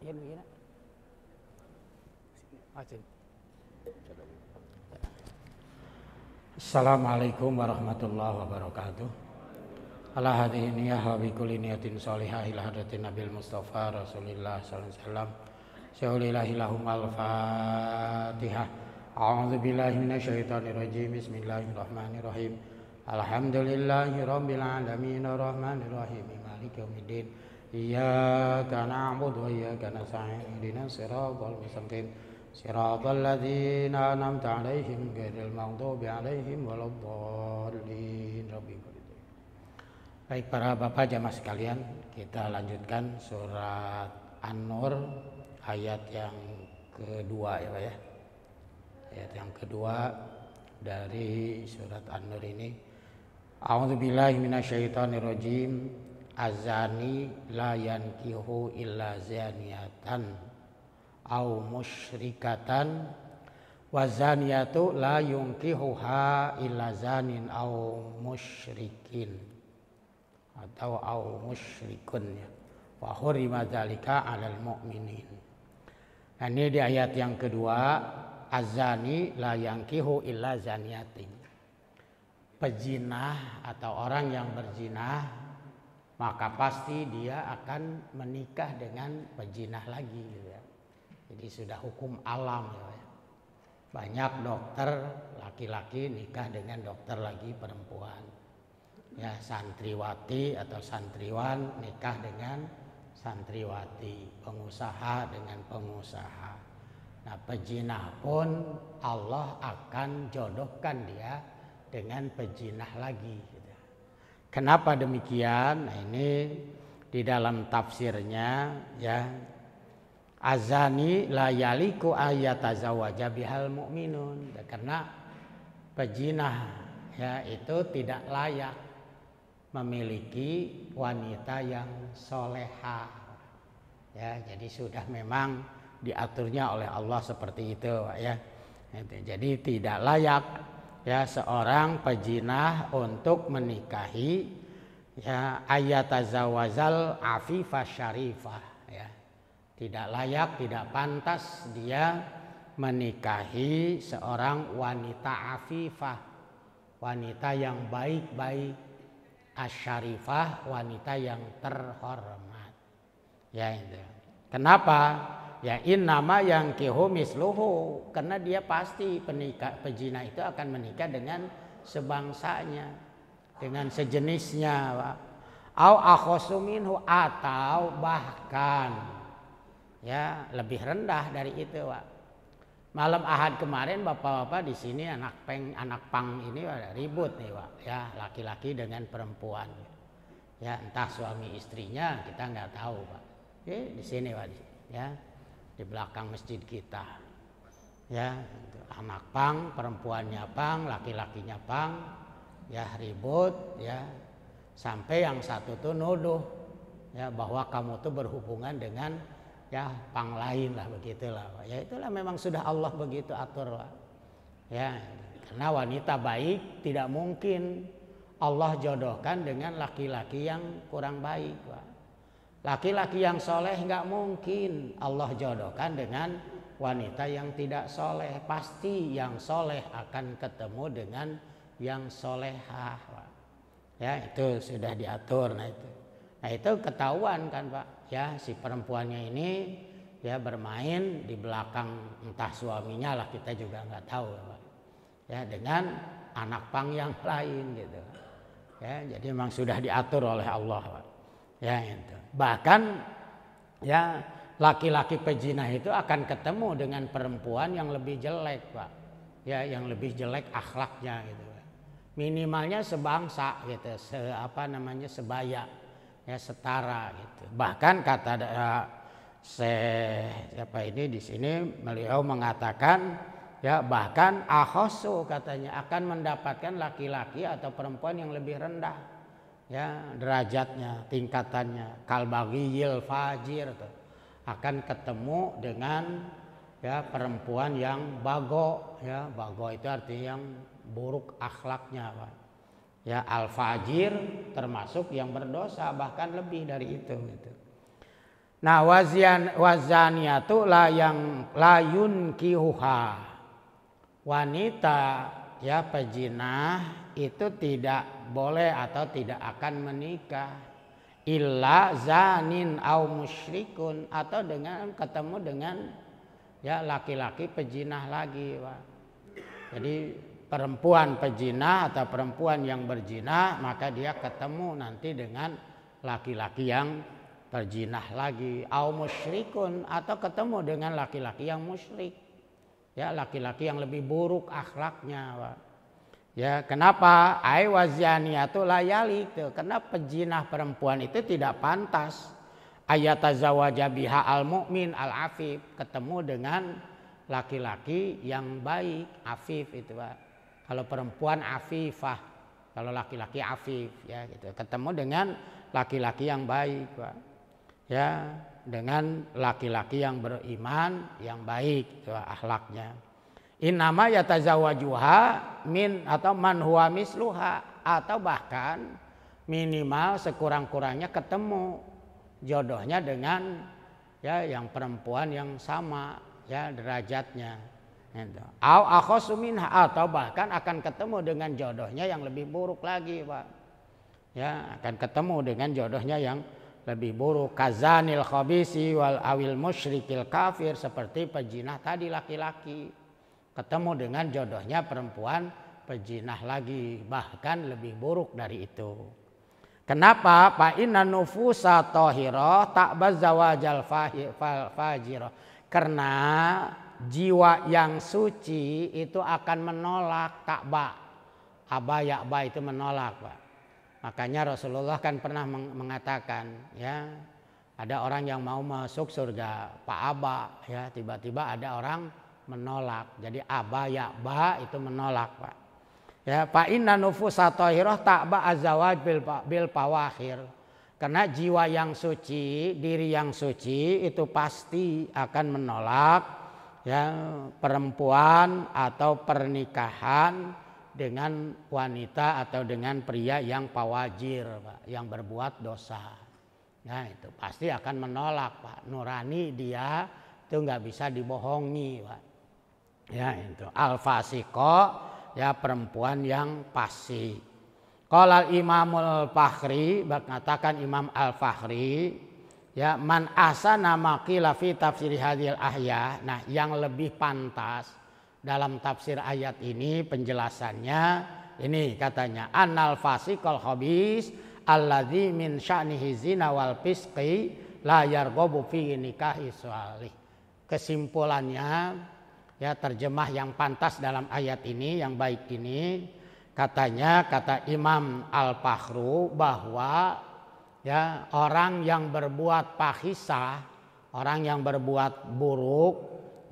Iya nu ieu. Assalamualaikum warahmatullahi wabarakatuh. Ala hadhihi niyah wa bi kulli niyatin shalihah ila hadratin Nabil Mustafa Rasulillah sallallahu alaihi wasallam. Syaulillahi lahum al-Fatihah. A'udzu billahi minasyaitonir rajim. Bismillahirrahmanirrahim. Alhamdulillahi rabbil alamin arrahmanir rahim maliki yaumiddin. Iyyaka na'budu wa iyyaka nasta'in. Ihdinas siratal mustaqim. Siratal ladzina an'amta 'alaihim ghairil maghdubi 'alaihim waladdallin. Baik para bapak jamaah sekalian, kita lanjutkan surat An-Nur ayat yang kedua ya Pak ya. Ayat yang kedua dari surat An-Nur ini. A'udzubillahi minasyaitonirrajim. Azani la yankihu illa zaniyatan au musyrikatan wa zaniyatu la yunkihuha illa zanin au musyrikin atau au musyrikun ya. Wa hurima dzalika 'alal mu'minin. Nah, ini di ayat yang kedua, azani la yankihu illa zaniyatin. Pejinah atau orang yang berzinah maka pasti dia akan menikah dengan pejinah lagi gitu ya. Jadi sudah hukum alam ya. Banyak dokter laki-laki nikah dengan dokter lagi perempuan. Ya, santriwati atau santriwan nikah dengan santriwati, pengusaha dengan pengusaha. Nah, pejinah pun Allah akan jodohkan dia dengan pejinah lagi gitu. Kenapa demikian? Nah, ini di dalam tafsirnya ya, azani la yaliku ayatazawaja bihal mu'minun. Karena pejinah ya itu tidak layak memiliki wanita yang soleha ya, jadi sudah memang diaturnya oleh Allah seperti itu ya. Jadi tidak layak ya seorang pejinah untuk menikahi ya ayatazawazal afifah syarifah ya. Tidak layak, tidak pantas dia menikahi seorang wanita afifah, wanita yang baik-baik, asyarifah, wanita yang terhormat. Ya itu. Kenapa? Ya innama yang kihu misluhu, karena dia pasti pejinah itu akan menikah dengan sebangsanya, dengan sejenisnya. Au akhosu minhu, atau bahkan ya lebih rendah dari itu, Pak. Malam Ahad kemarin bapak-bapak di sini anak pang ini ribut nih, Pak. Ya, laki-laki dengan perempuan. Ya, entah suami istrinya kita nggak tahu, Pak. Di sini, Pak. Ya, di belakang masjid kita. Ya, anak pang, perempuannya pang, laki-lakinya pang. Ya, ribut ya. Sampai yang satu tuh nuduh ya bahwa kamu tuh berhubungan dengan ya pang lain lah, begitulah. Ya itulah memang sudah Allah begitu atur, Pak. Ya, karena wanita baik tidak mungkin Allah jodohkan dengan laki-laki yang kurang baik, Pak. Laki-laki yang soleh nggak mungkin Allah jodohkan dengan wanita yang tidak soleh. Pasti yang soleh akan ketemu dengan yang solehah, Pak. Ya itu sudah diatur. Nah itu ketahuan kan, Pak. Ya si perempuannya ini ya bermain di belakang entah suaminya lah, kita juga nggak tahu, Pak. Ya dengan anak pang yang lain gitu. Ya jadi memang sudah diatur oleh Allah, Pak. Ya itu. Bahkan ya laki-laki pejinah itu akan ketemu dengan perempuan yang lebih jelek, Pak. Ya yang lebih jelek akhlaknya gitu. Minimalnya sebangsa gitu, sebaya. Ya setara gitu. Bahkan kata siapa ini di sini beliau mengatakan ya bahkan akhosu katanya akan mendapatkan laki-laki atau perempuan yang lebih rendah ya derajatnya, tingkatannya, kalbaghiyil fajir tuh. Akan ketemu dengan ya perempuan yang bago ya, bago itu artinya yang buruk akhlaknya, Pak. Ya al-fajir termasuk yang berdosa, bahkan lebih dari itu gitu. Nah, wazaniatu layun kihuha. Wanita ya pejinah itu tidak boleh atau tidak akan menikah illa zanin au musyrikun, atau dengan ketemu dengan ya laki-laki pejinah lagi, Pak. Jadi perempuan pejinah atau perempuan yang berzina, maka dia ketemu nanti dengan laki-laki yang berzinah lagi, au musyrikun, atau ketemu dengan laki-laki yang musyrik, ya laki-laki yang lebih buruk akhlaknya, Pak. Ya, kenapa? Ai wazaniatu layalik tuh, karena pejinah perempuan itu tidak pantas ayatazawaja biha al mukmin al afif, ketemu dengan laki-laki yang baik, afif itu, Pak. Kalau perempuan afifah, kalau laki-laki afif, ya gitu. Ketemu dengan laki-laki yang baik, Pak. Ya, dengan laki-laki yang beriman, yang baik itu akhlaknya. Innama yatazawajuha min atau man huwa misluha, atau bahkan minimal sekurang-kurangnya ketemu jodohnya dengan ya yang perempuan yang sama ya derajatnya. Au akhasu minha, atau bahkan akan ketemu dengan jodohnya yang lebih buruk lagi, Pak. Ya, akan ketemu dengan jodohnya yang lebih buruk, kazanil khabisi wal awil musyrikil kafir, seperti pejinah tadi laki-laki ketemu dengan jodohnya perempuan pejinah lagi, bahkan lebih buruk dari itu. Kenapa? Fa inna nufusa tahirah ta'baz zawajal fajirah, karena jiwa yang suci itu akan menolak Ka'bah. Aba ya'ba itu menolak, Pak. Makanya Rasulullah kan pernah mengatakan, ya, ada orang yang mau masuk surga, Pak Aba, ya, tiba-tiba ada orang menolak. Jadi aba ya'ba itu menolak, Pak. Ya, fa inna nufusa tahirah ta'ba azwaj bil fawakhir. Karena jiwa yang suci, diri yang suci itu pasti akan menolak ya perempuan atau pernikahan dengan wanita atau dengan pria yang pawajir, Pak, yang berbuat dosa. Nah, itu pasti akan menolak, Pak. Nurani dia itu nggak bisa dibohongi, Pak. Ya, itu al-fasiqo, ya perempuan yang fasik. Qala Imamul Fakhri, mengatakan Imam Al-Fakhri, ya man ahsana ma qila fi tafsir hadhil ahya. Nah, yang lebih pantas dalam tafsir ayat ini penjelasannya ini katanya annal fasiqal khabis alladzi min sya'nihi zina wal fisqi la yarghabu fi nikahi salih. Kesimpulannya, ya terjemah yang pantas dalam ayat ini yang baik ini, katanya kata Imam Al-Fakhru bahwa ya orang yang berbuat fahisah, orang yang berbuat buruk,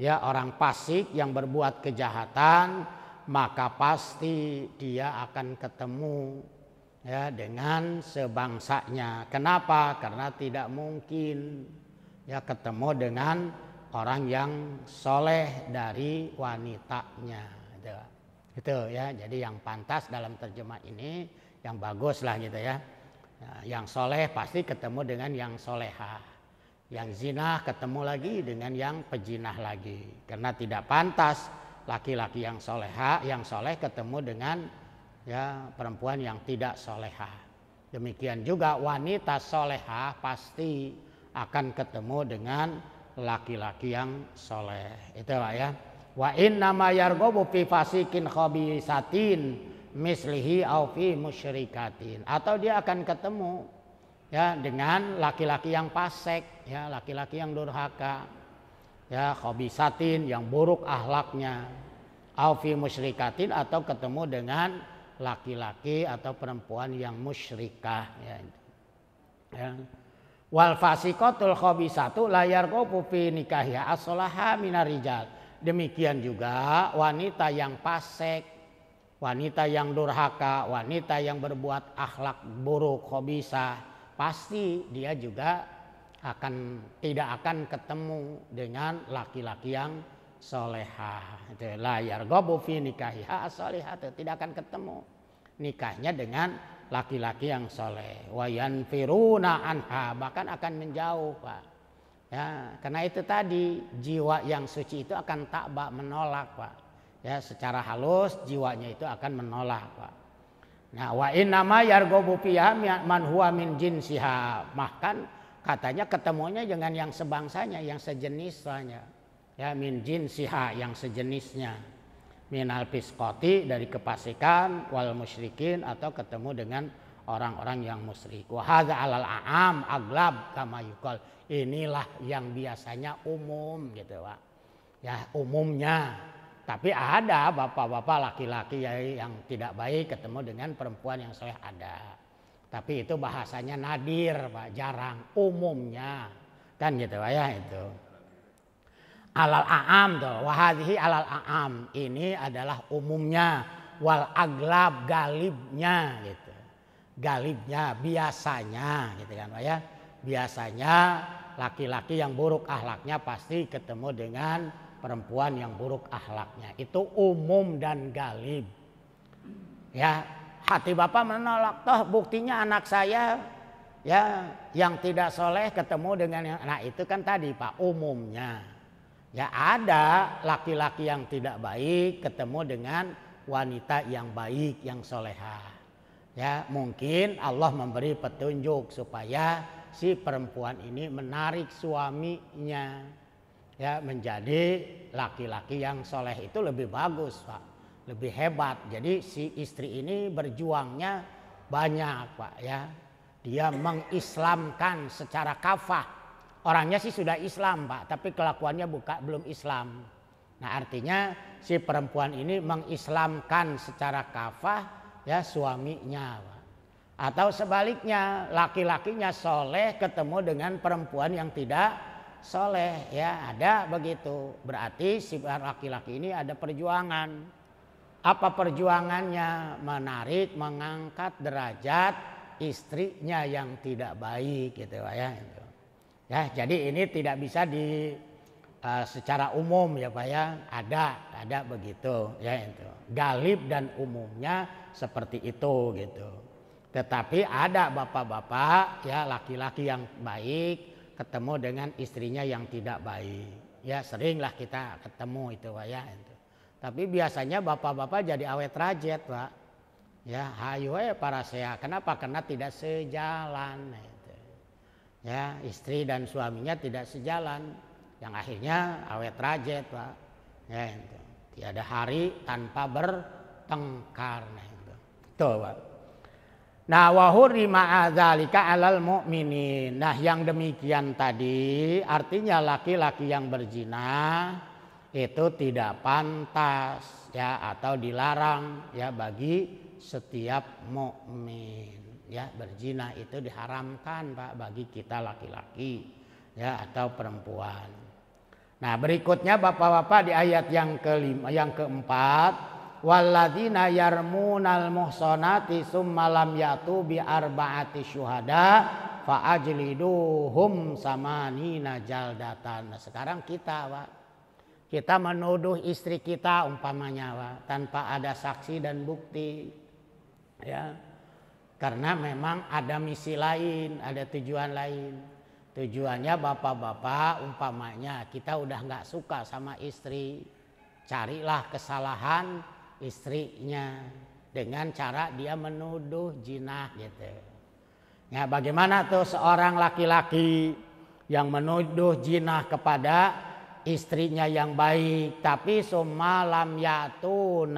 ya orang fasik yang berbuat kejahatan, maka pasti dia akan ketemu ya dengan sebangsanya. Kenapa? Karena tidak mungkin ya ketemu dengan orang yang soleh dari wanitanya. Itu ya. Jadi yang pantas dalam terjemah ini yang bagus lah gitu ya. Nah, yang soleh pasti ketemu dengan yang soleha. Yang zina ketemu lagi dengan yang pejinah lagi. Karena tidak pantas laki-laki yang soleha, yang soleh ketemu dengan ya perempuan yang tidak soleha. Demikian juga wanita soleha pasti akan ketemu dengan laki-laki yang soleh. Itu, Pak, ya. Wa inna ma yarghabu fi fasikin khabisatin mislihi au fi musyrikatin. Atau dia akan ketemu ya dengan laki-laki yang fasik, ya laki-laki yang durhaka, ya khabisatin yang buruk akhlaknya, au fi musyrikatin, atau ketemu dengan laki-laki atau perempuan yang musyrikah, ya. Ya. Wal fasiqatul khabisatu la yarghabu fi nikahya as-salaha minar rijal. Demikian juga wanita yang fasik, wanita yang durhaka, wanita yang berbuat akhlak buruk, khabisah, pasti dia juga tidak akan ketemu dengan laki-laki yang solehah. La yarghabu fi nikahiha as-salihah, tidak akan ketemu nikahnya dengan laki-laki yang soleh. Wa yanfiruna anha, bahkan akan menjauh, Pak. Ya, karena itu tadi jiwa yang suci itu akan takba, menolak, Pak. Ya, secara halus jiwanya itu akan menolak, Pak. Nah, wa innama yarghabu fiha man huwa min jinsiha. Bahkan katanya ketemunya dengan yang sebangsanya, yang sejenisnya. Ya, min jinsiha, yang sejenisnya. Minal fisqati, dari kefasikan, wal musyrikin, atau ketemu dengan orang-orang yang musyrik. Wa hadza alal a'am aglab kama yuqal. Inilah yang biasanya umum gitu, Pak. Ya, umumnya. Tapi ada bapak-bapak laki-laki yang tidak baik ketemu dengan perempuan yang soleh, ada. Tapi itu bahasanya nadir, Pak, jarang. Umumnya kan gitu, Pak, ya itu. Alal a'am tuh, wahadhi alal a'am, ini adalah umumnya, wal aglab galibnya gitu. Galibnya biasanya gitu kan, Pak, ya. Biasanya laki-laki yang buruk akhlaknya pasti ketemu dengan perempuan yang buruk akhlaknya. Itu umum dan galib. Ya, hati Bapak menolak, toh buktinya anak saya ya yang tidak soleh ketemu dengan yang, nah itu kan tadi, Pak, umumnya. Ya, ada laki-laki yang tidak baik ketemu dengan wanita yang baik, yang solehah. Ya, mungkin Allah memberi petunjuk supaya si perempuan ini menarik suaminya, ya, menjadi laki-laki yang soleh. Itu lebih bagus, Pak, lebih hebat. Jadi si istri ini berjuangnya banyak, Pak, ya. Dia mengislamkan secara kafah. Orangnya sih sudah Islam, Pak, tapi kelakuannya belum Islam. Nah, artinya si perempuan ini mengislamkan secara kafah ya suaminya, Pak. Atau sebaliknya, laki-lakinya soleh ketemu dengan perempuan yang tidak soleh, ya, ada begitu. Berarti si laki-laki ini ada perjuangan. Apa perjuangannya? Menarik, mengangkat derajat istrinya yang tidak baik gitu, Pak, ya. Ya, jadi ini tidak bisa secara umum, ya, Pak, ya. Ada begitu, ya, itu. Galib dan umumnya seperti itu gitu. Tetapi ada bapak-bapak, ya, laki-laki yang baik ketemu dengan istrinya yang tidak baik. Ya, seringlah kita ketemu itu, Pak, ya. Itu. Tapi biasanya bapak-bapak jadi awet rajet, Pak. Ya, hayu para saya. Kenapa? Karena tidak sejalan. Itu. Ya, istri dan suaminya tidak sejalan. Yang akhirnya awet rajet, Pak. Ya, itu. Tiada hari tanpa bertengkar. Nah, itu. Tuh, Pak. Nah, wa hurrima adzalika 'alal mu'minin. Nah, yang demikian tadi artinya laki-laki yang berzina itu tidak pantas, ya, atau dilarang, ya, bagi setiap mukmin. Ya, berzina itu diharamkan, Pak, bagi kita laki-laki, ya, atau perempuan. Nah, berikutnya Bapak-bapak di ayat yang keempat, walladzina yarmunal muhsanati summa lam yatu bi arba'ati syuhada fa ajliduhum samanina jaldatan. Nah, sekarang kita menuduh istri kita umpamanya, Pak, tanpa ada saksi dan bukti, ya, karena memang ada misi lain, ada tujuan lain. Tujuannya bapak-bapak umpamanya kita udah nggak suka sama istri, carilah kesalahan istrinya dengan cara dia menuduh zina gitu. Ya, bagaimana tuh seorang laki-laki yang menuduh zina kepada istrinya yang baik, tapi summalam yatu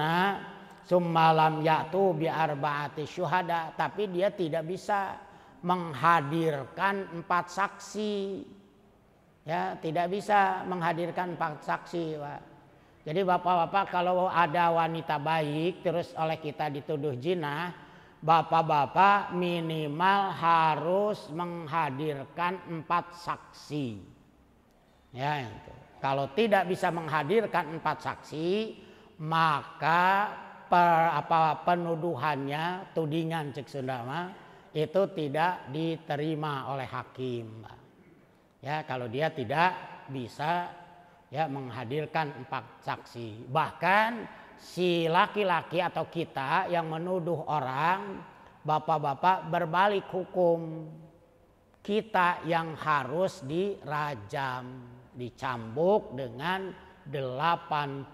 bi arba'ati syuhada, tapi dia tidak bisa menghadirkan 4 saksi. Ya, tidak bisa menghadirkan 4 saksi, Pak. Jadi bapak-bapak kalau ada wanita baik terus oleh kita dituduh zina, bapak-bapak minimal harus menghadirkan 4 saksi. Ya, itu. Kalau tidak bisa menghadirkan 4 saksi, maka penuduhannya, tudingan cek Sunda mah, itu tidak diterima oleh hakim. Ya, kalau dia tidak bisa, ya, menghadirkan 4 saksi. Bahkan si laki-laki atau kita yang menuduh orang, bapak-bapak berbalik hukum. kita yang harus dirajam, dicambuk dengan 80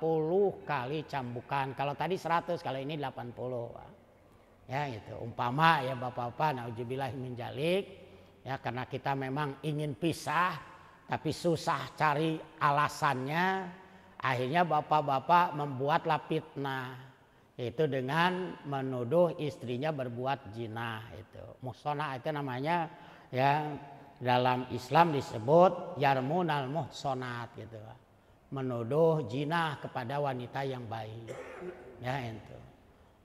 kali cambukan. Kalau tadi 100, kalau ini 80. Ya itu umpama ya Bapak-bapak, naudzubillah min dzalik, ya karena kita memang ingin pisah tapi susah cari alasannya, akhirnya Bapak-bapak membuatlah fitnah, yaitu dengan menuduh istrinya berbuat zina. Itu muhsanah itu namanya, ya dalam Islam disebut yarmunal muhsanat gitu, menuduh zina kepada wanita yang baik, ya itu.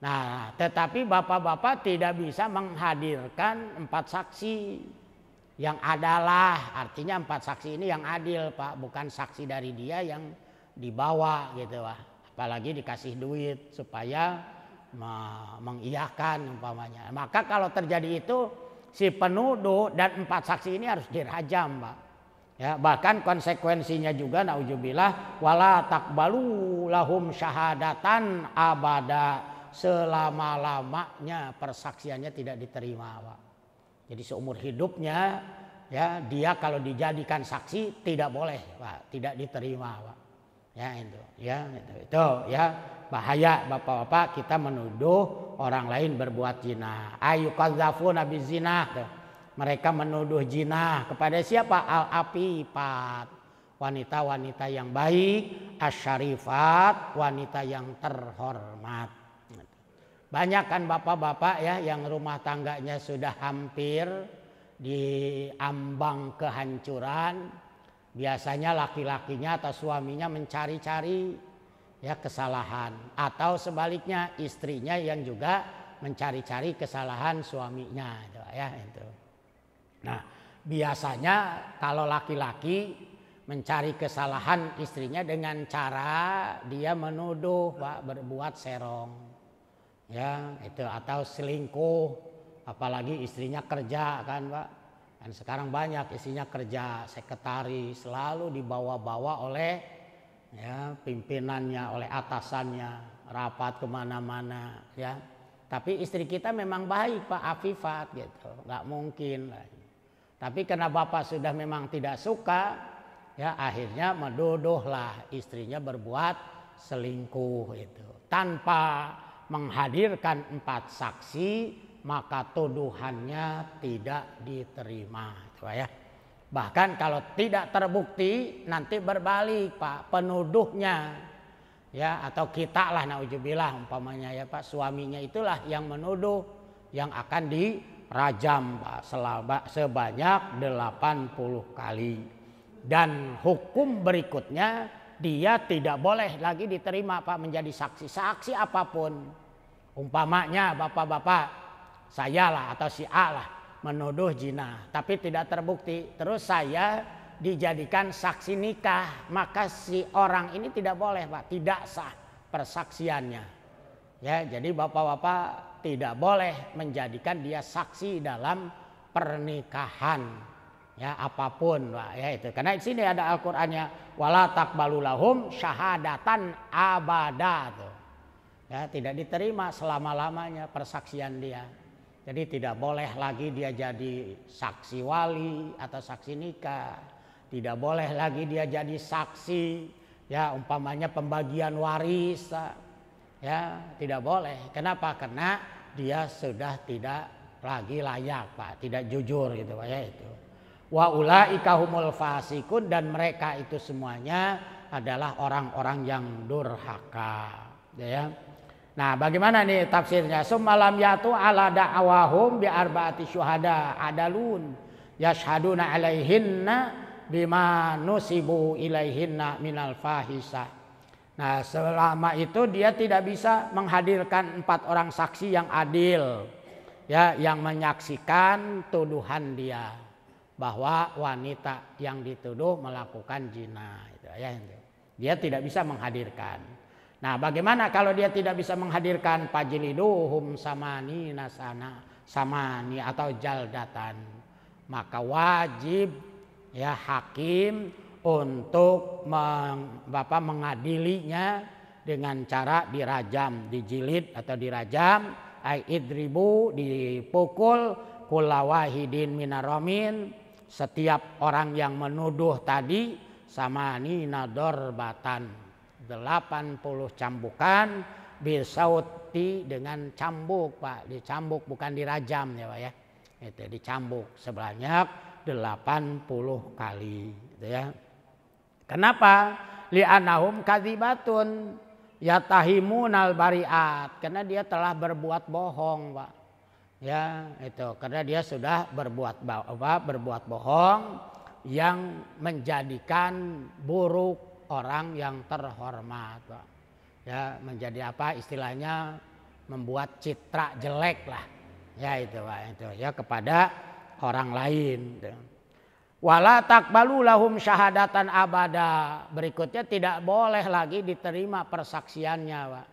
Nah, tetapi Bapak-bapak tidak bisa menghadirkan 4 saksi yang adalah, artinya 4 saksi ini yang adil Pak, bukan saksi dari dia yang dibawa gitu Pak. Apalagi dikasih duit supaya mengiyakan umpamanya. Maka kalau terjadi itu, si penuduh dan 4 saksi ini harus dirajam Pak. Ya, bahkan konsekuensinya juga naudzubillah wala taqbalu lahum syahadatan abada, selama-lamanya persaksiannya tidak diterima Pak. Jadi seumur hidupnya ya dia kalau dijadikan saksi tidak boleh Pak, tidak diterima Pak. Ya itu, ya itu ya bahaya Bapak-bapak kita menuduh orang lain berbuat zina. Ayuqadzafuna bizina. Mereka menuduh zina kepada siapa? Al-afifat, wanita-wanita yang baik, asyarifat, wanita yang terhormat. Banyak kan Bapak-bapak ya yang rumah tangganya sudah hampir di ambang kehancuran. Biasanya laki-lakinya atau suaminya mencari-cari ya kesalahan, atau sebaliknya istrinya yang juga mencari-cari kesalahan suaminya ya itu. Nah, biasanya kalau laki-laki mencari kesalahan istrinya dengan cara dia menuduh Pak berbuat serong. Ya, itu atau selingkuh, apalagi istrinya kerja kan Pak. Dan sekarang banyak istrinya kerja, sekretaris, selalu dibawa-bawa oleh ya pimpinannya, oleh atasannya, rapat kemana-mana ya. Tapi istri kita memang baik Pak, afifat gitu, nggak mungkin lah. Tapi karena bapak sudah memang tidak suka, ya akhirnya menuduhlah istrinya berbuat selingkuh itu. Tanpa menghadirkan 4 saksi, maka tuduhannya tidak diterima. Itu ya. Bahkan kalau tidak terbukti, nanti berbalik Pak, penuduhnya. Ya atau kita lah naudzubillah umpamanya ya Pak, suaminya itulah yang menuduh, yang akan dirajam Pak sebanyak 80 kali. Dan hukum berikutnya dia tidak boleh lagi diterima Pak menjadi saksi apapun. Umpamanya Bapak-bapak, saya lah atau si A lah menuduh zina tapi tidak terbukti, terus saya dijadikan saksi nikah, maka si orang ini tidak boleh Pak, tidak sah persaksiannya. Ya, jadi Bapak-bapak tidak boleh menjadikan dia saksi dalam pernikahan. Ya, apapun Pak, ya itu. Karena di sini ada Al-Qur'annya wala taqbalu lahum syahadatan abada tuh. Ya, tidak diterima selama-lamanya persaksian dia. Jadi tidak boleh lagi dia jadi saksi wali atau saksi nikah. Tidak boleh lagi dia jadi saksi ya umpamanya pembagian waris. Ya, tidak boleh. Kenapa? Karena dia sudah tidak lagi layak Pak, tidak jujur gitu Pak ya itu. Wa ulaika humul fasikun, dan mereka itu semuanya adalah orang-orang yang durhaka. Ya. Nah, bagaimana nih tafsirnya? Summalam yatu ala da'awahum bi arba'ati syuhada adalun yashhaduna alaihinna bima nusibu ilaihinna minal fahisah. Nah, selama itu dia tidak bisa menghadirkan 4 orang saksi yang adil, ya, yang menyaksikan tuduhan dia bahwa wanita yang dituduh melakukan zina. Itu, ya, dia tidak bisa menghadirkan. Nah, bagaimana kalau dia tidak bisa menghadirkan fajliduhum samani atau jaldatan? Maka wajib ya hakim untuk mengadilinya dengan cara dirajam, dijilid atau dirajam, idribu, dipukul kulawahidin minaromin, setiap orang yang menuduh tadi sama nina dorbatan 80 cambukan bisauti dengan cambuk Pak, dicambuk bukan dirajam ya Pak ya, itu dicambuk sebanyak 80 kali gitu ya. Kenapa? Li'anahum kadzibatun yatahimunal bariat, karena dia telah berbuat bohong Pak ya, itu karena dia sudah berbuat bohong yang menjadikan buruk orang yang terhormat Pak. Ya, menjadi apa istilahnya, membuat citra jelek lah ya itu Pak, itu ya kepada orang lain. Wala taqbalu lahum syahadatan abada, berikutnya tidak boleh lagi diterima persaksiannya Pak.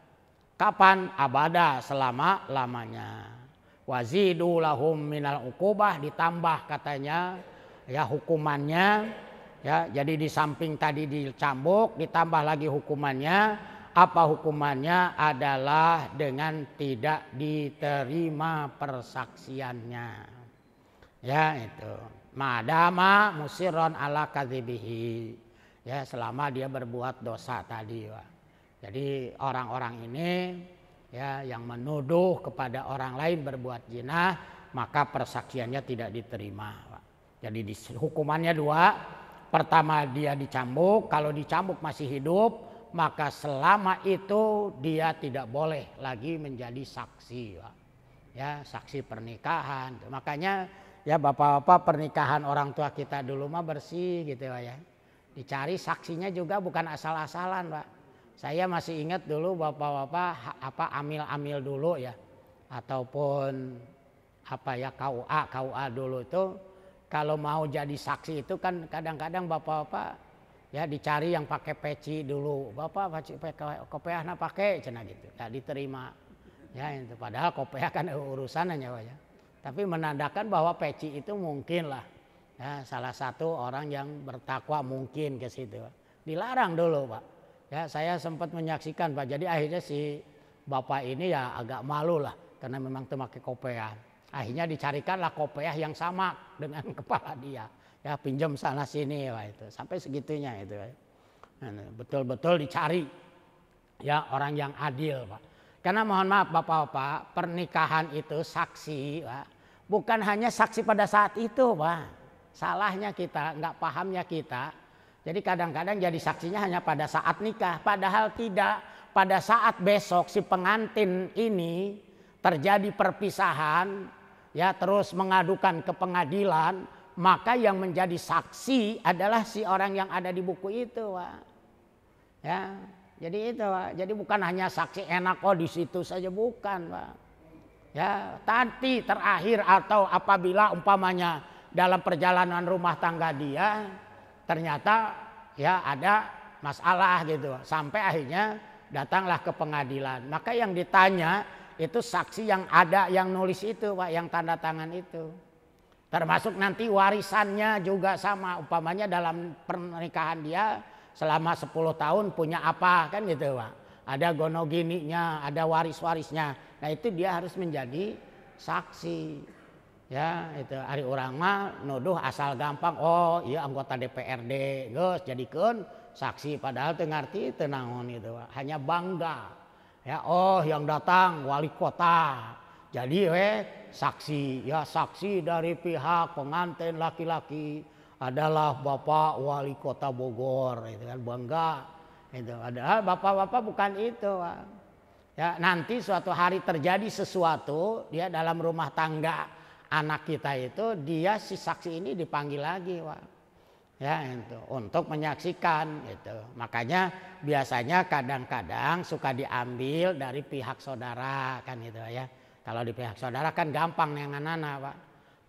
Kapan? Abada, selama lamanya. Wazidu lahum minal uqubah, ditambah katanya ya hukumannya ya, jadi di samping tadi dicambuk ditambah lagi hukumannya. Apa hukumannya? Adalah dengan tidak diterima persaksiannya. Ya itu. Madama musirron ala kadzibihi. Ya selama dia berbuat dosa tadi. Pak. Jadi orang-orang ini ya yang menuduh kepada orang lain berbuat zina, maka persaksiannya tidak diterima. Pak. Jadi hukumannya dua. Pertama dia dicambuk, kalau dicambuk masih hidup, maka selama itu dia tidak boleh lagi menjadi saksi Pak. Ya saksi pernikahan. Makanya ya bapak-bapak, pernikahan orang tua kita dulu mah bersih gitu Pak ya, dicari saksinya juga bukan asal-asalan Pak. Saya masih ingat dulu bapak-bapak amil-amil dulu ya, ataupun apa ya KUA dulu itu, kalau mau jadi saksi itu kan kadang-kadang bapak-bapak ya dicari yang pakai peci dulu, bapak kopiahna pakai cina gitu, tak diterima ya itu. Padahal kopiah kan urusannya Pak ya, tapi menandakan bahwa peci itu mungkin lah ya salah satu orang yang bertakwa mungkin ke situ, dilarang dulu Pak ya. Saya sempat menyaksikan Pak, jadi akhirnya si bapak ini ya agak malu lah karena memang memakai kopiah, akhirnya dicarikanlah kopiah yang sama dengan kepala dia. Ya pinjam sana sini Pak itu, sampai segitunya itu. Betul-betul dicari ya orang yang adil Pak. Karena mohon maaf Bapak-bapak, pernikahan itu saksi Pak, bukan hanya saksi pada saat itu Pak. Salahnya kita, nggak pahamnya kita. Jadi kadang-kadang jadi saksinya hanya pada saat nikah, padahal tidak. Pada saat besok si pengantin ini terjadi perpisahan ya, terus mengadukan ke pengadilan, maka yang menjadi saksi adalah si orang yang ada di buku itu Pak. Ya, jadi itu Pak. Jadi bukan hanya saksi enak di situ saja, bukan Pak. Ya, nanti terakhir atau apabila umpamanya dalam perjalanan rumah tangga dia ternyata ya ada masalah gitu, sampai akhirnya datanglah ke pengadilan. Maka yang ditanya itu saksi yang ada yang nulis itu Pak, yang tanda tangan itu. Termasuk nanti warisannya juga sama, umpamanya dalam pernikahan dia selama 10 tahun punya apa kan gitu Pak. Ada gonogininya, ada waris-warisnya. Nah itu dia harus menjadi saksi. Ya itu ari urang mah nuduh asal gampang, oh iya anggota DPRD geus jadikeun saksi, padahal teu ngarti teu naon gitu Pak. Hanya bangga. Ya oh yang datang wali kota. Jadi saksi ya, saksi dari pihak pengantin laki-laki adalah Bapak Wali Kota Bogor, itu kan bangga. Itu padahal bapak-bapak bukan itu Pak. Ya nanti suatu hari terjadi sesuatu dia dalam rumah tangga anak kita itu, dia si saksi ini dipanggil lagi Pak. Ya itu untuk menyaksikan itu. Makanya biasanya kadang-kadang suka diambil dari pihak saudara kan gitu ya. Kalau di pihak saudara kan gampang nenganana Pak.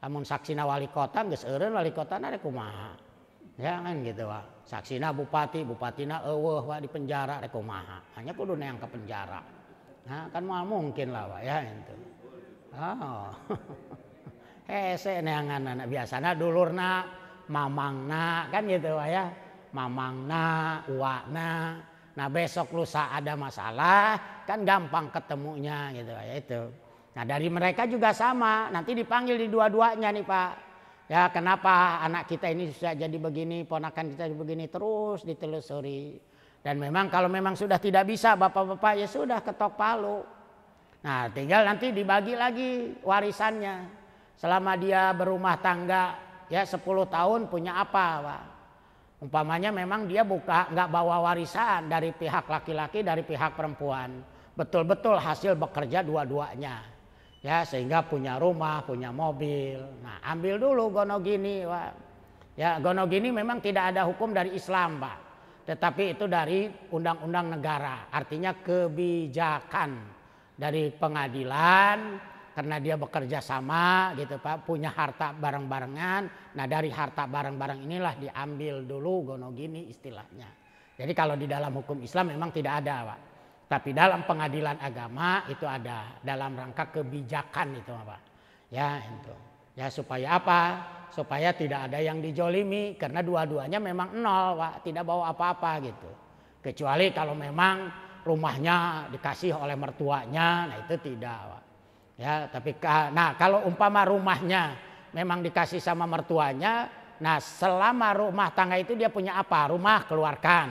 Lamun saksina wali kota geus eureun wali kotana rek kumaha. Ya kan gitu Pak. Saksina bupati, bupatina eueuh Pak di penjara rek kumaha. Hanya kudu neang ke penjara. Nah, kan moal mungkin lah Pak ya itu. Oh. Hese neanganana biasana dulurna, mamangna kan gitu Pak ya. Mamangna, uakna. Nah besok lusa ada masalah kan gampang ketemunya gitu ya itu. Nah dari mereka juga sama, nanti dipanggil di dua-duanya nih Pak. Ya kenapa anak kita ini sudah jadi begini, ponakan kita begini, terus ditelusuri. Dan memang kalau memang sudah tidak bisa bapak-bapak ya sudah ketok palu. Nah tinggal nanti dibagi lagi warisannya. Selama dia berumah tangga ya 10 tahun punya apa Pak. Umpamanya memang dia nggak bawa warisan dari pihak laki-laki dari pihak perempuan. Betul-betul hasil bekerja dua-duanya. Ya sehingga punya rumah, punya mobil. Nah ambil dulu gonogini Pak. Ya gonogini memang tidak ada hukum dari Islam Pak. Tetapi itu dari undang-undang negara. Artinya kebijakan dari pengadilan. Karena dia bekerja sama gitu Pak. Punya harta bareng-barengan. Nah dari harta bareng-bareng inilah diambil dulu gonogini istilahnya. Jadi kalau di dalam hukum Islam memang tidak ada Pak. Tapi dalam pengadilan agama itu ada dalam rangka kebijakan itu Pak. Ya itu. Ya supaya apa? Supaya tidak ada yang dijolimi karena dua-duanya memang nol Pak, tidak bawa apa-apa gitu. Kecuali kalau memang rumahnya dikasih oleh mertuanya, nah itu tidak Pak. Ya, tapi nah kalau umpama rumahnya memang dikasih sama mertuanya, nah selama rumah tangga itu dia punya apa? Rumah keluarkan.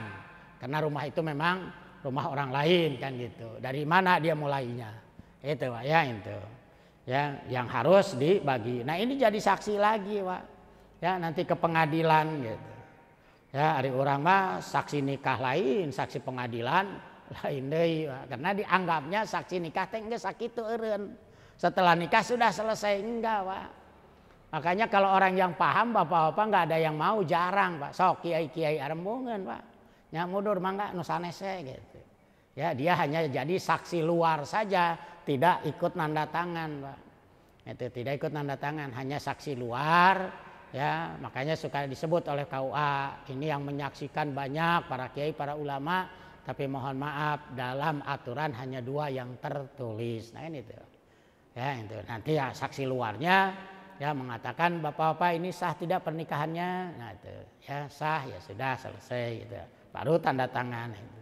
Karena rumah itu memang rumah orang lain kan gitu. Dari mana dia mulainya? Itu Pak ya itu. Ya, yang harus dibagi. Nah, ini jadi saksi lagi, Pak. Ya, nanti ke pengadilan gitu. Ya, hari orang mah saksi nikah lain, saksi pengadilan lain deui, Pak. Karena dianggapnya saksi nikah teh geus sakitu eureun. Setelah nikah sudah selesai enggak, Pak. Makanya kalau orang yang paham bapak-bapak enggak ada yang mau, jarang, Pak. Sok kiai-kiai arembungeun, Pak. Nya mundur mangga nu sanese gitu. Ya, dia hanya jadi saksi luar saja, tidak ikut nanda tangan, Pak. Itu tidak ikut nanda tangan, hanya saksi luar, ya. Makanya suka disebut oleh KUA, ini yang menyaksikan banyak para kiai, para ulama, tapi mohon maaf dalam aturan hanya 2 yang tertulis. Nah, ini tuh. Ya, itu. Nanti ya saksi luarnya ya mengatakan bapak-bapak ini sah tidak pernikahannya. Nah, itu. Ya, sah ya sudah selesai gitu. Baru tanda tangan itu.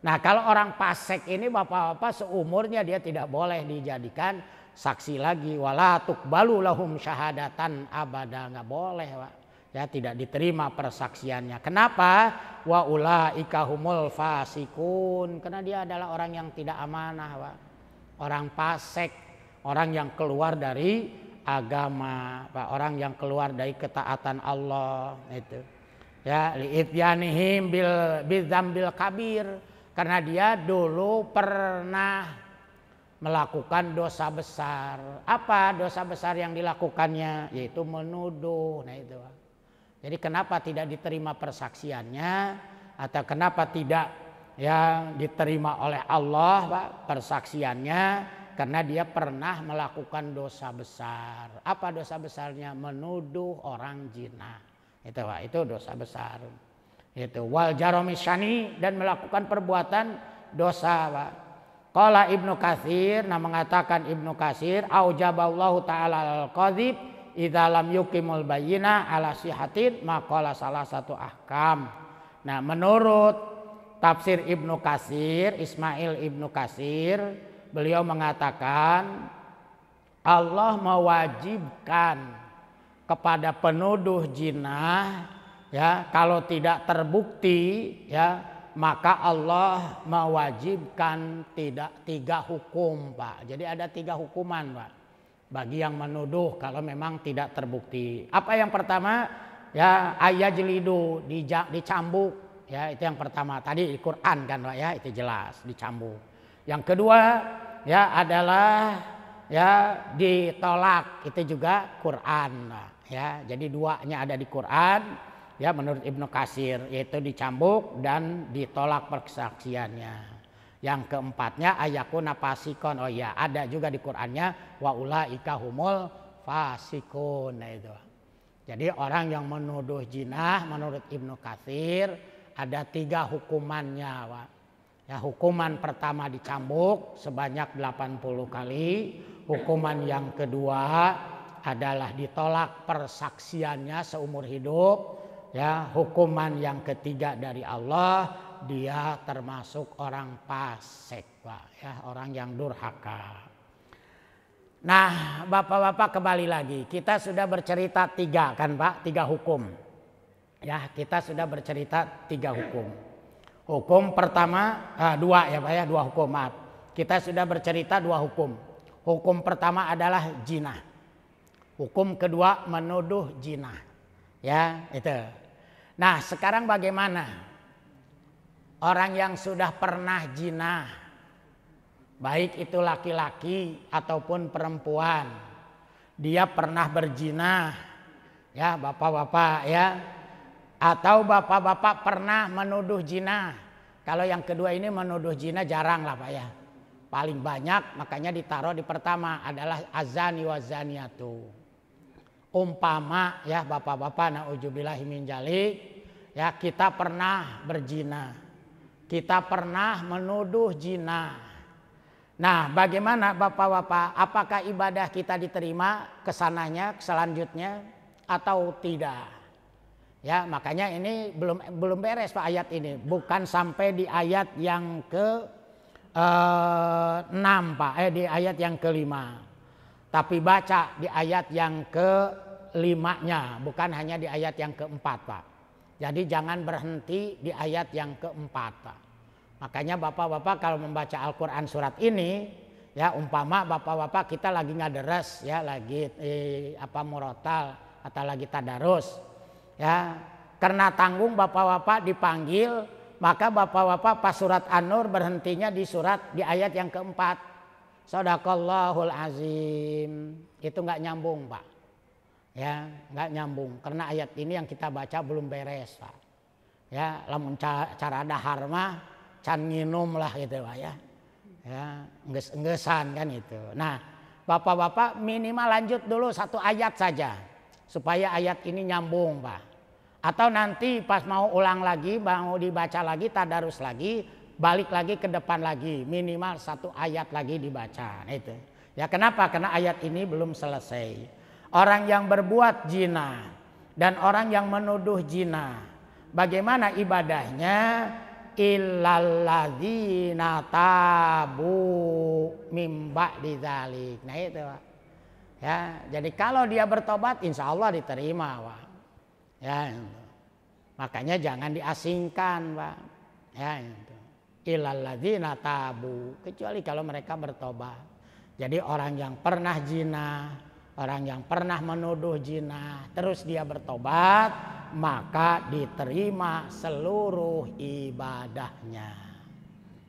Nah kalau orang fasik ini bapak-bapak seumurnya dia tidak boleh dijadikan saksi lagi. Wala tuqbalu lahum syahadatan abada, nggak boleh Pak. Ya tidak diterima persaksiannya. Kenapa? Wa ulaika humul fasikun. Karena dia adalah orang yang tidak amanah Pak. Orang fasik, orang yang keluar dari agama Pak. Orang yang keluar dari ketaatan Allah itu. Ya li'ityanihim bil dzambil kabir. Karena dia dulu pernah melakukan dosa besar. Apa dosa besar yang dilakukannya? Yaitu menuduh. Nah itu. Jadi kenapa tidak diterima persaksiannya? Atau kenapa tidak yang diterima oleh Allah Pak, persaksiannya? Karena dia pernah melakukan dosa besar. Apa dosa besarnya? Menuduh orang zina. Itu Pak, itu dosa besar. Itu wal jarami syani, dan melakukan perbuatan dosa Pak. Qala Ibnu Katsir, nah mengatakan Ibnu Katsir, aujaballahu taala al-qadzib idza lam yuqimul bayyinah ala sihatin maqala salah satu ahkam. Nah, menurut tafsir Ibnu Katsir, Ismail Ibnu Katsir, beliau mengatakan Allah mewajibkan kepada penuduh zina ya kalau tidak terbukti ya maka Allah mewajibkan 3 hukum Pak. Jadi ada 3 hukuman Pak bagi yang menuduh kalau memang tidak terbukti. Apa yang pertama? Ya ayajlidu, dicambuk ya, itu yang pertama. Tadi di Quran kan Pak ya, itu jelas dicambuk. Yang kedua ya adalah ya ditolak, itu juga Quran Pak. Ya, jadi 2-nya ada di Quran ya menurut Ibnu Katsir, yaitu dicambuk dan ditolak persaksiannya. Yang keempatnya ayakuna fasikon. Oh ya, ada juga di Qur'annya wa ulaika humul fasikun. Nah itu. Jadi orang yang menuduh zina menurut Ibnu Katsir ada 3 hukumannya, Pak. Ya, hukuman pertama dicambuk sebanyak 80 kali. Hukuman yang kedua adalah ditolak persaksiannya seumur hidup. Ya, hukuman yang ketiga dari Allah, dia termasuk orang fasik Pak, ya, orang yang durhaka. Nah, Bapak-bapak kembali lagi. Kita sudah bercerita 3 kan Pak, 3 hukum. Ya, kita sudah bercerita 3 hukum. Hukum pertama 2 ya Pak ya, 2 hukum, maaf. Kita sudah bercerita 2 hukum. Hukum pertama adalah zina. Hukum kedua menuduh zina. Ya, itu. Nah, sekarang bagaimana orang yang sudah pernah zina, baik itu laki-laki ataupun perempuan, dia pernah berzina, ya bapak-bapak ya, atau bapak-bapak pernah menuduh zina. Kalau yang kedua ini menuduh zina jarang lah Pak ya, paling banyak makanya ditaruh di pertama adalah azani wa zaniatu. Umpama ya bapak-bapak, na'udzubillahi min dzalik, ya kita pernah berzina, kita pernah menuduh zina. Nah, bagaimana Bapak-bapak? Apakah ibadah kita diterima kesananya, selanjutnya atau tidak? Ya, makanya ini belum beres Pak ayat ini. Bukan sampai di ayat yang ke-6 Pak, di ayat yang ke-5. Tapi baca di ayat yang ke-5-nya, bukan hanya di ayat yang ke-4 Pak. Jadi jangan berhenti di ayat yang ke-4 Pak. Makanya bapak-bapak kalau membaca Al-Quran surat ini, ya umpama bapak-bapak kita lagi ngaderes, ya lagi murotal atau lagi tadarus, ya karena tanggung bapak-bapak dipanggil, maka bapak-bapak pas surat An-Nur berhentinya di ayat yang ke-4. Shadaqallahul azim. Itu nggak nyambung Pak, ya nggak nyambung karena ayat ini yang kita baca belum beres Pak. Ya lamun cara dahar mah can nginum lah gitu Pak ya. Ya, enggesan kan itu. Nah, Bapak-bapak minimal lanjut dulu 1 ayat saja supaya ayat ini nyambung Pak. Atau nanti pas mau ulang lagi, mau dibaca lagi, tadarus lagi, balik lagi ke depan lagi, minimal 1 ayat lagi dibaca. Nah, itu. Ya kenapa? Karena ayat ini belum selesai. Orang yang berbuat zina dan orang yang menuduh zina, bagaimana ibadahnya? Illalladzina tabu mim ba'di dzalik. Nah itu Pak. Ya, jadi kalau dia bertobat insya Allah diterima Pak. Ya, itu. Makanya jangan diasingkan Pak. Ya, itu. Illalladzina tabu, kecuali kalau mereka bertobat. Jadi orang yang pernah zina, orang yang pernah menuduh zina, terus dia bertobat, maka diterima seluruh ibadahnya.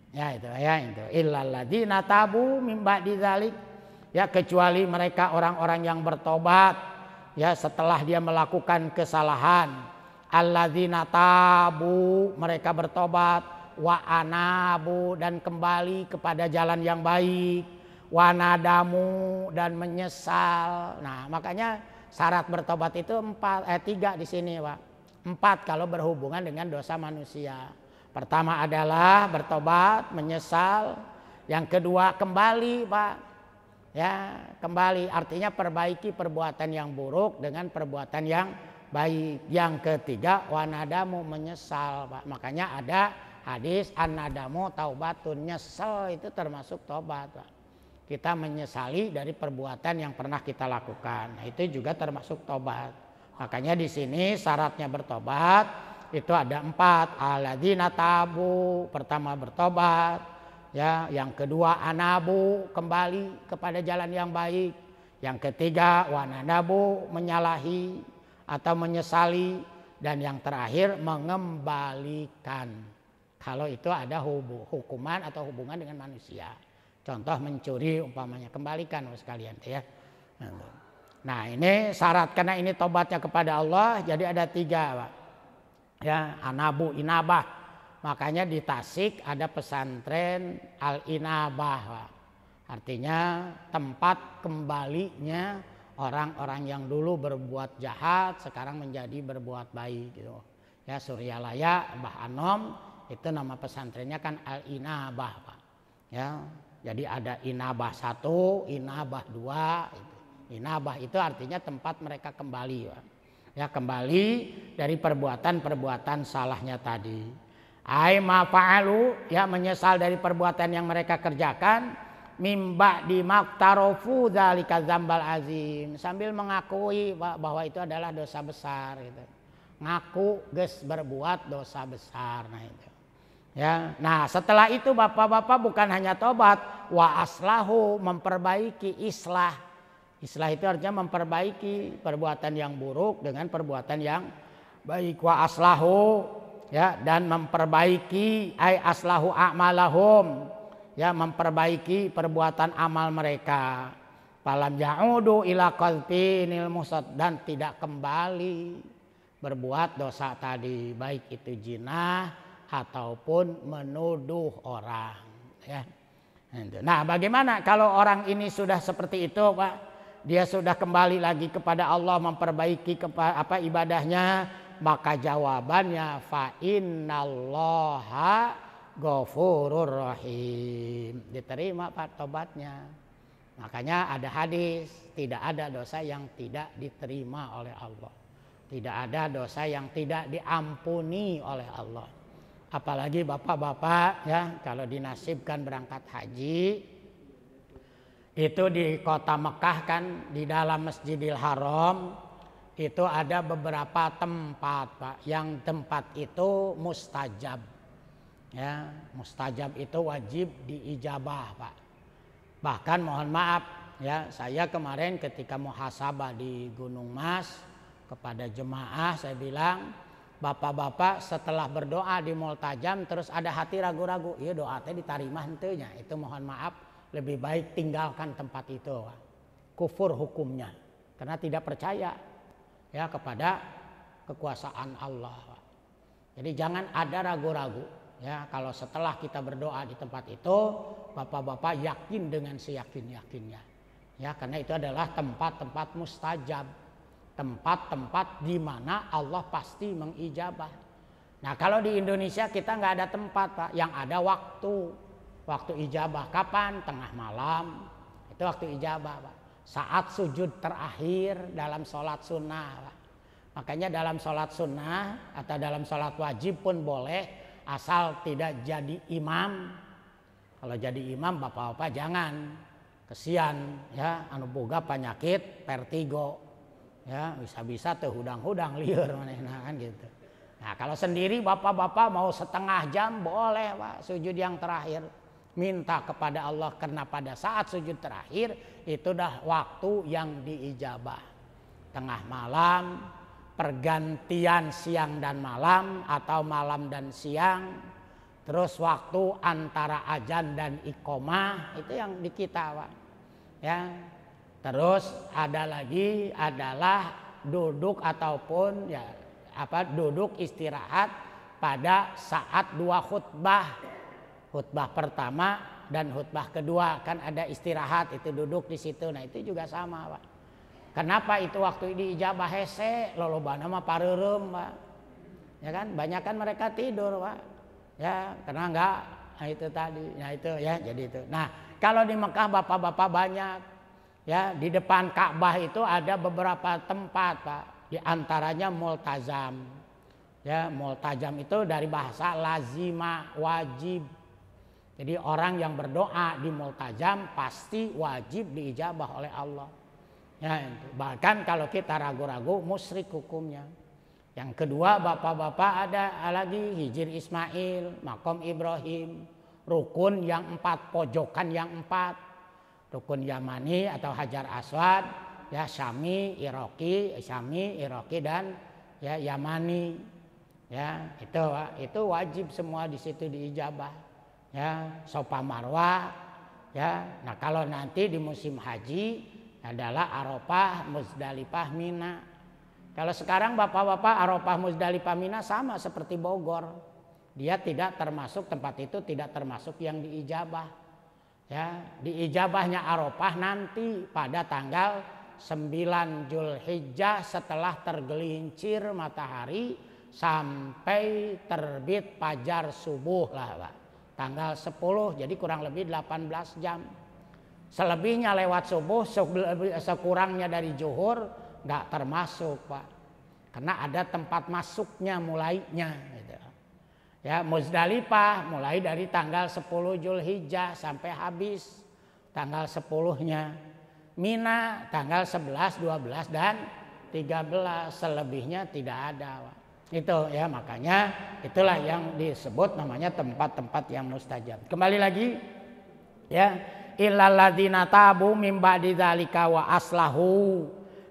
Ya itu illalladzina tabu mim ba'di dzalik. Ya kecuali mereka orang-orang yang bertobat ya setelah dia melakukan kesalahan. Alladzina tabu, mereka bertobat, wa anabu, dan kembali kepada jalan yang baik, wa nadamu, dan menyesal. Nah, makanya syarat bertobat itu 3 di sini Pak. 4 kalau berhubungan dengan dosa manusia. Pertama adalah bertobat, menyesal. Yang kedua kembali Pak. Ya, kembali artinya perbaiki perbuatan yang buruk dengan perbuatan yang baik. Yang ketiga wanadamu, menyesal Pak. Makanya ada hadis an-nadamu taubatun, nyesel itu termasuk tobat Pak. Kita menyesali dari perbuatan yang pernah kita lakukan. Nah, itu juga termasuk tobat. Makanya di sini syaratnya bertobat itu ada 4. Alladzina tabu, pertama bertobat, ya, yang kedua anabu, kembali kepada jalan yang baik. Yang ketiga wanadabu, menyalahi atau menyesali, dan yang terakhir mengembalikan. Kalau itu ada hukuman atau hubungan dengan manusia. Contoh mencuri umpamanya, kembalikan sekalian ya. Nah ini syarat, karena ini tobatnya kepada Allah, jadi ada 3 Pak. Ya, anabu, inabah. Makanya di Tasik ada pesantren Al-Inabah Pak. Artinya tempat kembalinya orang-orang yang dulu berbuat jahat sekarang menjadi berbuat baik gitu. Ya, Suryalaya Mbah Anom itu nama pesantrennya kan Al-Inabah Pak. Ya. Jadi ada inabah 1, inabah 2. Inabah itu artinya tempat mereka kembali. Ya, kembali dari perbuatan-perbuatan salahnya tadi. Ai ma fa'alu, ya, menyesal dari perbuatan yang mereka kerjakan. mimba di maktarofu dzalika dzambal azim, sambil mengakui bahwa itu adalah dosa besar gitu. Ngaku geus berbuat dosa besar, nah itu. Ya, nah setelah itu bapak-bapak bukan hanya tobat, wa aslahu, memperbaiki, islah. Islah itu artinya memperbaiki perbuatan yang buruk dengan perbuatan yang baik. Wa aslahu, ya, dan memperbaiki ay aslahu a'malahum, ya, memperbaiki perbuatan amal mereka. Falam ya'udu ila qalbinil musad, dan tidak kembali berbuat dosa tadi, baik itu jinah ataupun menuduh orang, ya. Nah, bagaimana kalau orang ini sudah seperti itu, Pak? Dia sudah kembali lagi kepada Allah, memperbaiki ibadahnya, maka jawabannya fa innallaha ghafurur rahim. Diterima Pak tobatnya. Makanya ada hadis, tidak ada dosa yang tidak diterima oleh Allah. Tidak ada dosa yang tidak diampuni oleh Allah. Apalagi bapak-bapak, ya, kalau dinasibkan berangkat haji, itu di kota Mekah kan, di dalam Masjidil Haram itu ada beberapa tempat, Pak. Yang tempat itu mustajab. Ya, mustajab itu wajib diijabah, Pak. Bahkan mohon maaf, ya, saya kemarin ketika muhasabah di Gunung Mas kepada jemaah saya bilang, bapak-bapak setelah berdoa di multajam terus ada hati ragu-ragu, iya doa teh diterima henteu nya, itu mohon maaf, lebih baik tinggalkan tempat itu. Kufur hukumnya, karena tidak percaya, ya, kepada kekuasaan Allah. Jadi jangan ada ragu-ragu, ya, kalau setelah kita berdoa di tempat itu, bapak-bapak yakin dengan seyakin-yakinnya, ya, karena itu adalah tempat-tempat mustajab, tempat-tempat di mana Allah pasti mengijabah. Nah, kalau di Indonesia kita nggak ada tempat, Pak, yang ada waktu ijabah. Kapan? Tengah malam, itu waktu ijabah, Pak. Saat sujud terakhir dalam sholat sunnah, Pak. Makanya dalam sholat sunnah atau dalam sholat wajib pun boleh, asal tidak jadi imam. Kalau jadi imam bapak-bapak jangan, kesian, ya, anu boga penyakit vertigo, ya, bisa-bisa tuh hudang-hudang liur manehna kan gitu. Nah, kalau sendiri bapak-bapak mau setengah jam boleh, Pak, sujud yang terakhir. Minta kepada Allah, karena pada saat sujud terakhir itu dah waktu yang diijabah. Tengah malam, pergantian siang dan malam atau malam dan siang, terus waktu antara azan dan iqomah, itu yang di kita, Pak. Ya. Terus ada lagi adalah duduk ataupun duduk istirahat pada saat dua khutbah. Khutbah pertama dan khutbah kedua kan ada istirahat, itu duduk di situ. Nah, itu juga sama, Pak. Kenapa itu waktu diijabah hese, lolobana mah pareureum, Pak. Ya kan, banyak kan mereka tidur, Pak. Ya, karena enggak, nah itu tadi. Nah, itu ya, jadi itu. Nah, kalau di Mekah bapak-bapak banyak. Ya, di depan Ka'bah itu ada beberapa tempat, Pak. Di antaranya multazam. Ya, multazam itu dari bahasa lazima, wajib. Jadi orang yang berdoa di multajam pasti wajib diijabah oleh Allah. Ya, bahkan kalau kita ragu-ragu musyrik hukumnya. Yang kedua, bapak-bapak ada lagi Hijir Ismail, Makom Ibrahim, rukun yang 4, pojokan yang 4. Rukun Yamani atau Hajar Aswad, ya, Syami, Iraqi dan ya Yamani. Ya, itu wajib semua di situ diijabah. Ya, Safa Marwah, ya. Nah, kalau nanti di musim haji adalah Arafah, Muzdalifah, Mina. Kalau sekarang bapak-bapak Arafah, Muzdalifah, Mina sama seperti Bogor. Dia tidak termasuk, tempat itu tidak termasuk yang diijabah. Ya, diijabahnya Arafah nanti pada tanggal 9 Zulhijjah setelah tergelincir matahari sampai terbit fajar subuh lah, Pak. Tanggal 10, jadi kurang lebih 18 jam. Selebihnya lewat subuh, sekurangnya dari zuhur nggak termasuk, Pak. Karena ada tempat masuknya mulainya. Gitu. Ya, Muzdalifah mulai dari tanggal 10 Zulhijjah sampai habis. tanggal 10-nya. Mina tanggal 11, 12 dan 13, selebihnya tidak ada, Pak. Itu ya, makanya itulah yang disebut namanya tempat-tempat yang mustajab. Kembali lagi ya, illal ladzina tabu mim ba'di dzalika wa aslahu.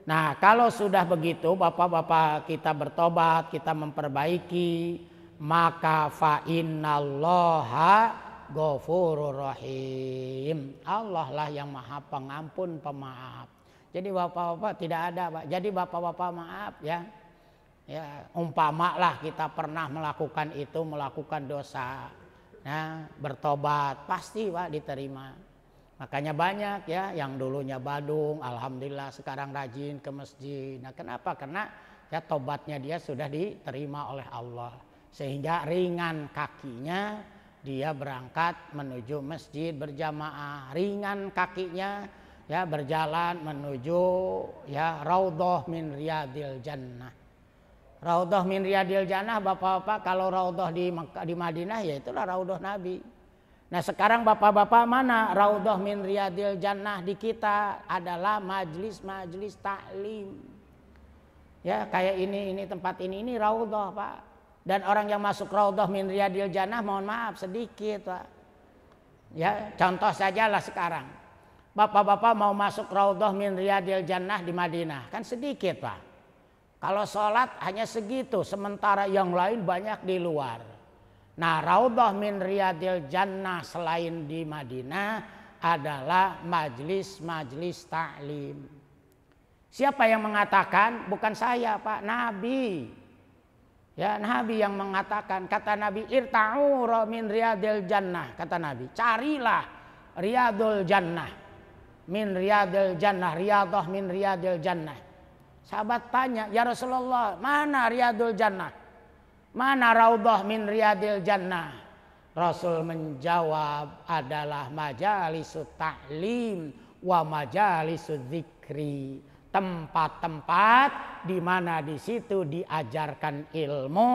Nah, kalau sudah begitu Bapak-bapak kita bertobat, kita memperbaiki, maka fa innallaha ghafurur rahim. Allah lah yang Maha Pengampun, Pemaaf. Jadi Bapak-bapak tidak ada, Pak. Jadi Bapak-bapak maaf ya. Ya, umpama lah kita pernah melakukan itu, melakukan dosa. Nah, bertobat pasti Pak diterima. Makanya banyak ya yang dulunya badung, alhamdulillah sekarang rajin ke masjid. Nah, kenapa? Karena ya tobatnya dia sudah diterima oleh Allah. Sehingga ringan kakinya dia berangkat menuju masjid berjamaah, ringan kakinya ya berjalan menuju ya raudhah min riyadil jannah. Raudhah min riyadil jannah, Bapak-bapak, kalau raudhah di Madinah ya itulah raudhah Nabi. Nah, sekarang Bapak-bapak mana raudhah min riyadil jannah di kita? Adalah majlis-majlis taklim. Ya, kayak ini tempat ini raudhah, Pak. Dan orang yang masuk raudhah min riyadil jannah, mohon maaf sedikit, Pak. Ya, contoh sajalah sekarang. Bapak-bapak mau masuk raudhah min riyadil jannah di Madinah, kan sedikit, Pak. Kalau sholat hanya segitu, sementara yang lain banyak di luar. Nah, raudhah min riyadil jannah selain di Madinah adalah majlis-majlis taklim. Siapa yang mengatakan? Bukan saya, Pak, Nabi. Ya, Nabi yang mengatakan. Kata Nabi, irta'u min riyadil jannah. Kata Nabi, carilah riyadul jannah. Min riyadil jannah, riyadhah min riyadil jannah. Sahabat tanya, ya Rasulullah, mana riyadul jannah? Mana raudhah min riyadil jannah? Rasul menjawab, adalah majalisut ta'lim wa majalisut dzikri. Tempat-tempat di mana di situ diajarkan ilmu,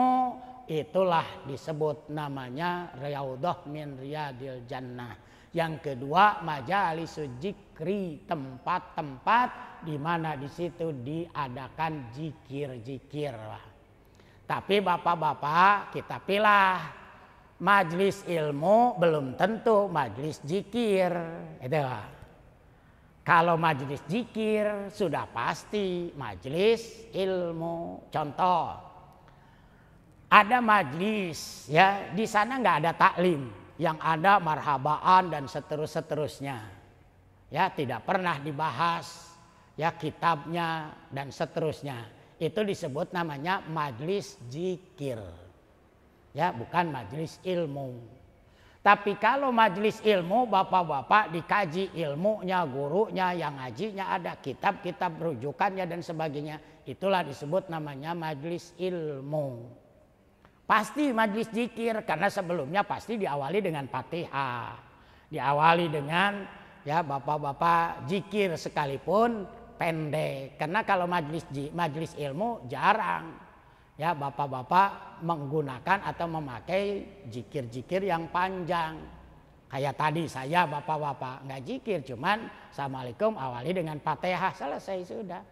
itulah disebut namanya raudhah min riyadil jannah. Yang kedua, majalisut dzikri, tempat-tempat di mana di situ diadakan zikir-zikir. Tapi Bapak-bapak kita pilih, majlis ilmu belum tentu majlis zikir. Itu. Kalau majlis zikir sudah pasti majlis ilmu. Contoh, ada majlis ya, di sana nggak ada taklim, yang ada marhabaan dan seterusnya. Ya, tidak pernah dibahas ya kitabnya dan seterusnya. Itu disebut namanya majlis zikir. Ya, bukan majlis ilmu. Tapi kalau majlis ilmu, Bapak-bapak dikaji ilmunya, gurunya, yang ngajinya ada, kitab-kitab rujukannya dan sebagainya. Itulah disebut namanya majlis ilmu. Pasti majlis zikir, karena sebelumnya pasti diawali dengan Fatihah. Diawali dengan ya Bapak-bapak zikir sekalipun pendek. Karena kalau majlis ilmu jarang ya Bapak-bapak menggunakan atau memakai zikir-zikir yang panjang. Kayak tadi saya Bapak-bapak nggak zikir, cuman Assalamualaikum awali dengan Fatihah, selesai sudah.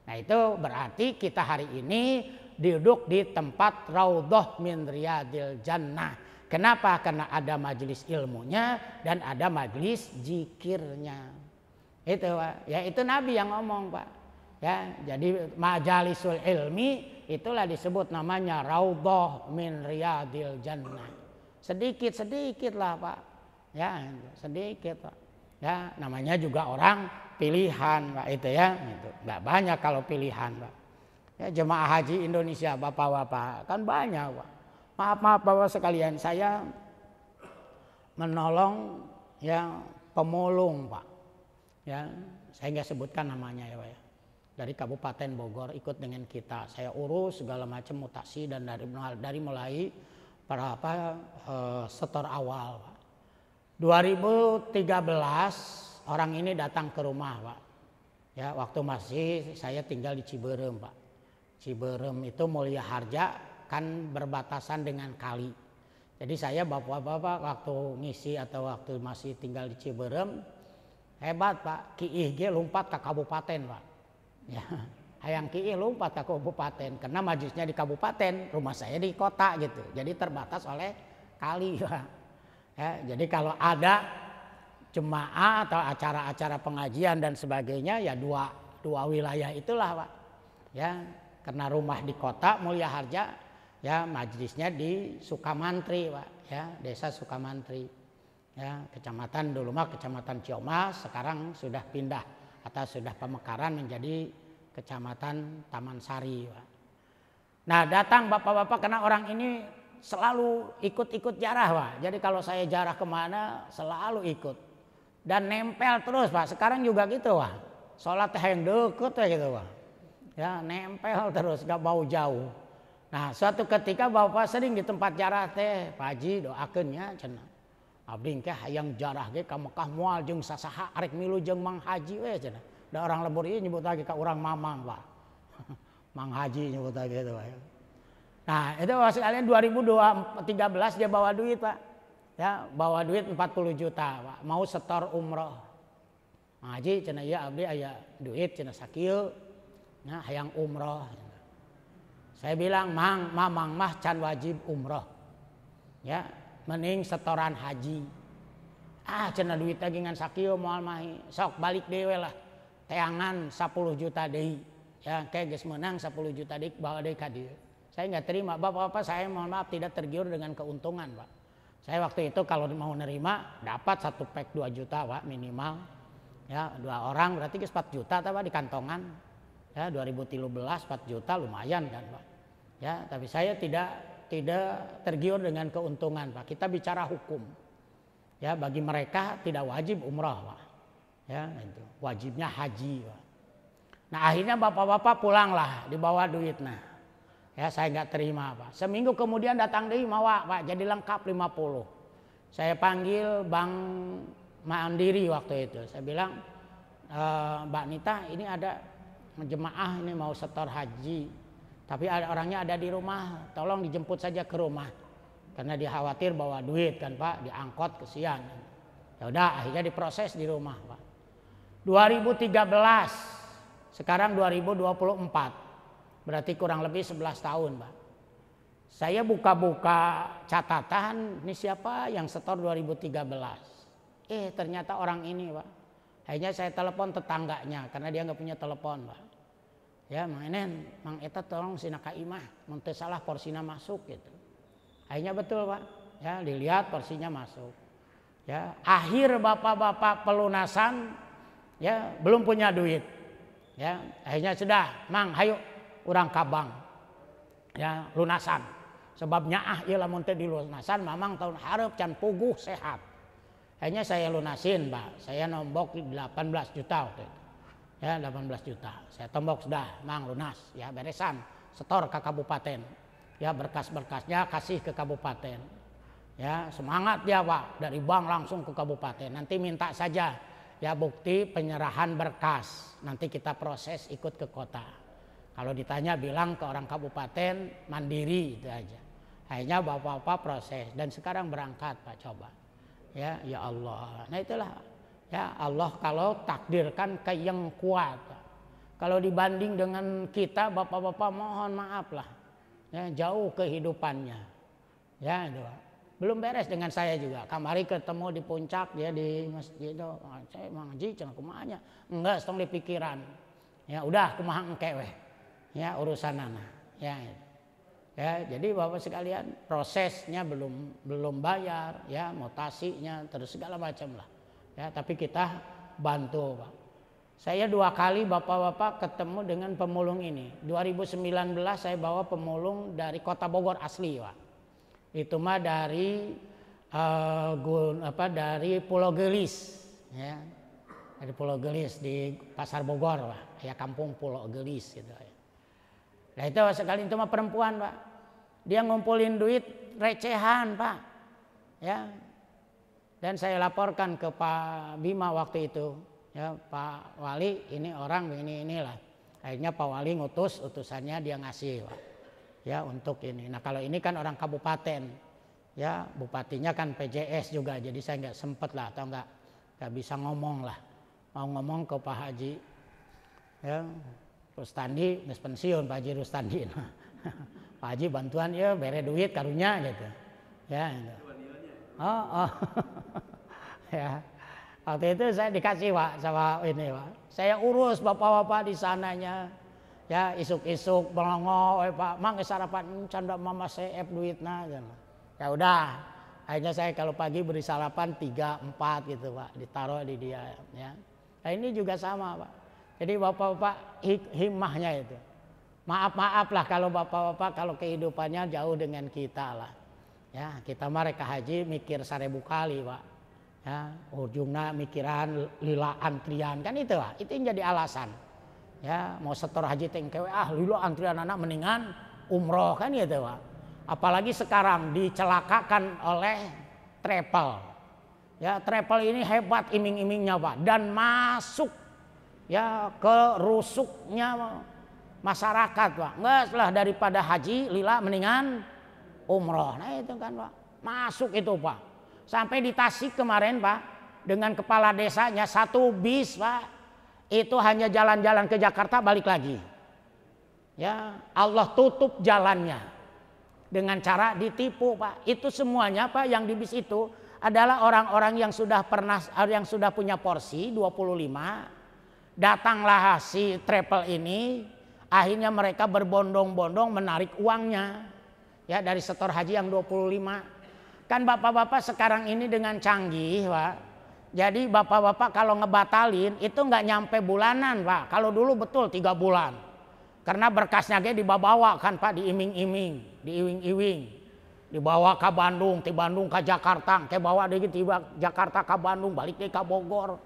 Nah, itu berarti kita hari ini duduk di tempat raudhah min riyadil jannah. Kenapa? Karena ada majelis ilmunya dan ada majelis zikirnya. Itu Pak. Ya, itu Nabi yang ngomong, Pak. Ya, jadi majalisul ilmi itulah disebut namanya raudhah min riyadil jannah. Sedikit-sedikit lah, Pak. Ya, sedikit, Pak. Ya, namanya juga orang pilihan, Pak, itu ya. Itu enggak banyak kalau pilihan, Pak. Ya, jemaah haji Indonesia Bapak-bapak kan banyak, Pak. Maaf Bapak sekalian, saya menolong ya pemulung, Pak. Ya, saya nggak sebutkan namanya ya, Pak ya. Dari Kabupaten Bogor ikut dengan kita. Saya urus segala macam mutasi dan dari mulai para setor awal, Pak. 2013 orang ini datang ke rumah, Pak. Ya, waktu masih saya tinggal di Ciberem, Pak. Ciberem itu Mulia Harja kan berbatasan dengan kali. Jadi saya Bapak-bapak waktu ngisi atau waktu masih tinggal di Ciberem hebat Pak, kiih ge lompat ke kabupaten Pak. Ya, hayang kiih lompat ke kabupaten karena majelisnya di kabupaten, rumah saya di kota gitu. Jadi terbatas oleh kali Pak. Ya, jadi kalau ada jemaah atau acara-acara pengajian dan sebagainya ya dua wilayah itulah Pak. Ya, karena rumah di kota Mulia Harja, ya majelisnya di Sukamantri Pak, ya desa Sukamantri. Ya, kecamatan dulu mah kecamatan Ciomas, sekarang sudah pindah atau sudah pemekaran menjadi kecamatan Taman Sari Pak. Nah, datang bapak-bapak karena orang ini selalu ikut-ikut jarah Pak. Jadi kalau saya jarah kemana selalu ikut dan nempel terus Pak. Sekarang juga gitu Pak. Sholat yang deket ya gitu Pak. Ya nempel terus gak bau jauh. Nah suatu ketika bapak sering di tempat jarah teh, Pak Haji doakeun nya cenah. Abdi engke hayang jarah ge ka Mekah moal jeung sasaha arek milu jeung Mang Haji we cenah. Da orang lembur ieu nyebut lagi ka urang Mamang Pak. Mang Haji nyebut lagi itu Pak. Nah itu Bapak sekalian 2013 dia bawa duit Pak. Ya bawa duit 40 juta Pak. Mau setor umroh. Mang Haji cenah ieu abdi aya duit cenah sakieu. Nah, hayang umroh. Saya bilang, Mamang mah can wajib umroh. Ya, mending setoran haji. Cenah duit lagi ngan sakieu moal mah sok balik dewe lah. Teangan 10 juta deui. Ya, kayak geus menang 10 juta deui bawa deui ka dieu. Saya enggak terima. Bapak-bapak saya mohon maaf tidak tergiur dengan keuntungan, Pak. Saya waktu itu kalau mau nerima dapat 1 pack 2 juta, Pak, minimal. Ya, 2 orang berarti geus 4 juta Pak di kantongan. Ya 2013 4 juta lumayan kan Pak. Ya tapi saya tidak tergiur dengan keuntungan Pak. Kita bicara hukum. Ya bagi mereka tidak wajib umroh Pak. Ya itu wajibnya haji Pak. Nah akhirnya bapak-bapak pulanglah dibawa duit nah. Ya saya nggak terima Pak. Seminggu kemudian datang deui mawa Pak jadi lengkap 50. Saya panggil Bank Mandiri waktu itu. Saya bilang Mbak Nita ini ada jemaah ini mau setor haji tapi orangnya ada di rumah, tolong dijemput saja ke rumah karena dia khawatir bawa duit kan Pak, diangkot kesian. Ya udah akhirnya diproses di rumah Pak. 2013 sekarang 2024 berarti kurang lebih 11 tahun Pak. Saya buka-buka catatan ini siapa yang setor 2013. Ternyata orang ini Pak. Akhirnya saya telepon tetangganya karena dia nggak punya telepon Pak. Ya Mang Enen, Mang Eta tolong sina ka imah, mun teu salah porsina masuk gitu. Akhirnya betul Pak. Ya dilihat porsinya masuk. Ya akhir bapak-bapak pelunasan ya belum punya duit. Ya akhirnya sudah Mang hayu urang ka bank. Ya lunasan. Sebabnya ieu lamun teu dilunasan mamang tahun hareup can puguh sehat. Akhirnya saya lunasin Pak, saya nombok 18 juta waktu itu. Ya 18 juta, saya tombok sudah, Mang lunas, ya beresan, setor ke kabupaten. Ya berkas-berkasnya kasih ke kabupaten. Ya semangat dia Pak, dari bank langsung ke kabupaten. Nanti minta saja ya bukti penyerahan berkas, nanti kita proses ikut ke kota. Kalau ditanya bilang ke orang kabupaten mandiri itu aja. Akhirnya bapak-bapak proses dan sekarang berangkat Pak coba. Ya Allah. Nah itulah ya Allah kalau takdirkan ke yang kuat. Kalau dibanding dengan kita bapak-bapak mohon maaf lah. Ya jauh kehidupannya. Ya itu. Belum beres dengan saya juga. Kamari ketemu di puncak dia di masjid itu. Saya Mang Haji cenah kumanya. Enggak setong di pikiran. Ya udah kumaha engke we. Ya urusanana. Ya itu. Ya, jadi Bapak sekalian prosesnya belum bayar, ya mutasinya terus segala macam lah. Ya, tapi kita bantu Pak. Saya 2 kali bapak-bapak ketemu dengan pemulung ini. 2019 saya bawa pemulung dari Kota Bogor asli Pak. Itu mah dari dari Pulau Gelis, ya. Dari Pulau Gelis di Pasar Bogor Pak. Ya kampung Pulau Gelis gitu ya. Nah itu sekali itu mah perempuan Pak. Dia ngumpulin duit recehan Pak. Ya. Dan saya laporkan ke Pak Bima waktu itu. Ya Pak Wali ini orang inilah. Akhirnya Pak Wali ngutus utusannya dia ngasih Pak. Ya untuk ini. Nah kalau ini kan orang kabupaten. Ya bupatinya kan PJS juga. Jadi saya nggak sempet lah atau nggak bisa ngomong lah. mau ngomong ke Pak Haji, ya Rustandi geus pensiun Pak Haji Rustandi. Pak Haji bantuan ya bere duit karunya gitu. Ya. Gitu. Oh. Ya. Waktu itu saya dikasih Pak sama ini Pak. Saya urus bapak-bapak di sananya. Ya isuk-isuk belongo Pak, mang sarapan canda mama CF duitna. Ya udah. Akhirnya saya kalau pagi beri sarapan 3, 4 gitu Pak, ditaruh di dia ya. Nah ini juga sama Pak. Jadi bapak-bapak himmahnya itu. Maaf lah kalau bapak-bapak kalau kehidupannya jauh dengan kita lah. Ya kita mah reka haji mikir 1000 kali Pak. Ya ujungnya mikiran lila antrian kan itu Pak. Itu yang jadi alasan. Ya mau setor haji tengkewe lila antrian anak mendingan umroh kan gitu Pak. Apalagi sekarang dicelakakan oleh travel. Ya travel ini hebat iming-imingnya Pak dan masuk ya ke rusuknya masyarakat Pak. Enggak lah daripada haji lila mendingan umroh. Nah itu kan Pak. Masuk itu Pak. Sampai di Tasik kemarin Pak dengan kepala desanya 1 bis Pak. Itu hanya jalan-jalan ke Jakarta balik lagi. Ya Allah tutup jalannya dengan cara ditipu Pak. Itu semuanya Pak yang di bis itu adalah orang-orang yang sudah punya porsi 25. Datanglah si travel ini, akhirnya mereka berbondong-bondong menarik uangnya. Ya dari setor haji yang 25. Kan bapak-bapak sekarang ini dengan canggih Pak. Jadi bapak-bapak kalau ngebatalin itu nggak nyampe bulanan Pak. Kalau dulu betul 3 bulan. Karena berkasnya dibawa kan Pak, diiming-iming, diiwing-iwing. Dibawa ke Bandung, di Bandung ke Jakarta, ke bawa dari Jakarta ke Bandung, balik ke Bogor.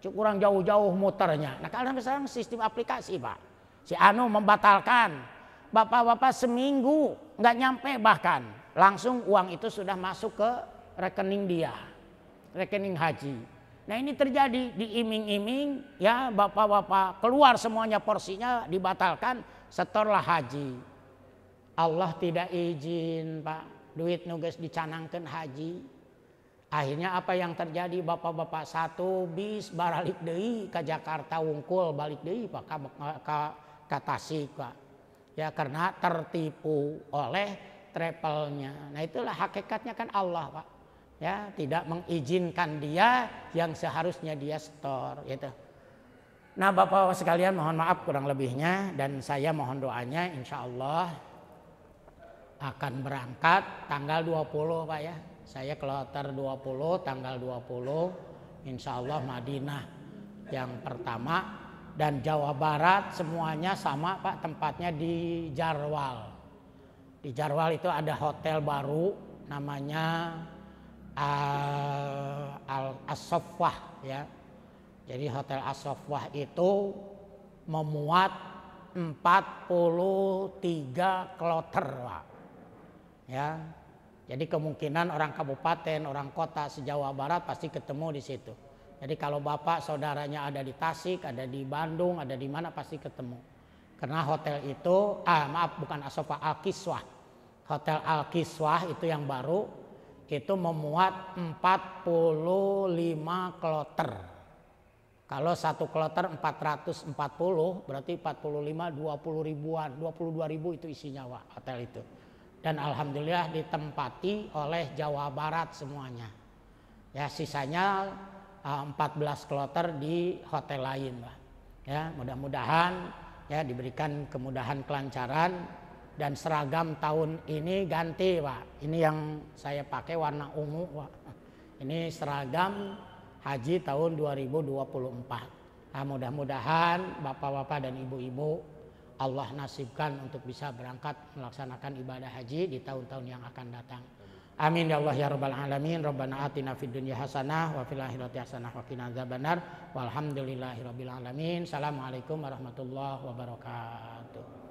Kurang jauh-jauh muternya. Nah kalau sekarang sistem aplikasi Pak. Si Anu membatalkan. Bapak-bapak seminggu nggak nyampe bahkan. Langsung uang itu sudah masuk ke rekening dia. Rekening haji. Nah ini terjadi diiming-iming ya bapak-bapak keluar semuanya porsinya dibatalkan setorlah haji. Allah tidak izin Pak. Duit nugas dicanangkan haji. Akhirnya apa yang terjadi bapak-bapak 1 bis balik deui ke Jakarta wungkul balik deui Pak ke Tasik Pak. Ya karena tertipu oleh travelnya. Nah itulah hakikatnya kan Allah Pak. Ya tidak mengizinkan dia yang seharusnya dia setor gitu. Nah bapak-bapak sekalian mohon maaf kurang lebihnya dan saya mohon doanya insya Allah akan berangkat tanggal 20 Pak ya. Saya kloter 20 tanggal 20 insya Allah Madinah yang pertama dan Jawa Barat semuanya sama Pak tempatnya di Jarwal. Di Jarwal itu ada hotel baru namanya As-Soffah ya. Jadi hotel As-Soffah itu memuat 43 kloter Pak. Ya, jadi kemungkinan orang kabupaten, orang kota se-Jawa Barat pasti ketemu di situ. Jadi kalau bapak saudaranya ada di Tasik, ada di Bandung, ada di mana pasti ketemu. Karena hotel itu, bukan As-Soffah, Al-Kiswah. Hotel Al-Kiswah itu yang baru, itu memuat 45 kloter. Kalau 1 kloter 440, berarti 45 20 ribuan, 22 ribu itu isinya Pak, hotel itu. Dan alhamdulillah ditempati oleh Jawa Barat semuanya. Ya sisanya 14 kloter di hotel lain Pak. Ya mudah-mudahan ya diberikan kemudahan kelancaran dan seragam tahun ini ganti Pak. Ini yang saya pakai warna ungu Pak. Ini seragam haji tahun 2024. Nah, mudah-mudahan bapak-bapak dan ibu-ibu Allah nasibkan untuk bisa berangkat melaksanakan ibadah haji di tahun-tahun yang akan datang. Amin ya Allah ya rabbal alamin. Rabbana atina fid dunya hasanah wa fil akhirati hasanah wa qina adzabannar. Walhamdulillahirabbil alamin. Assalamualaikum warahmatullahi wabarakatuh.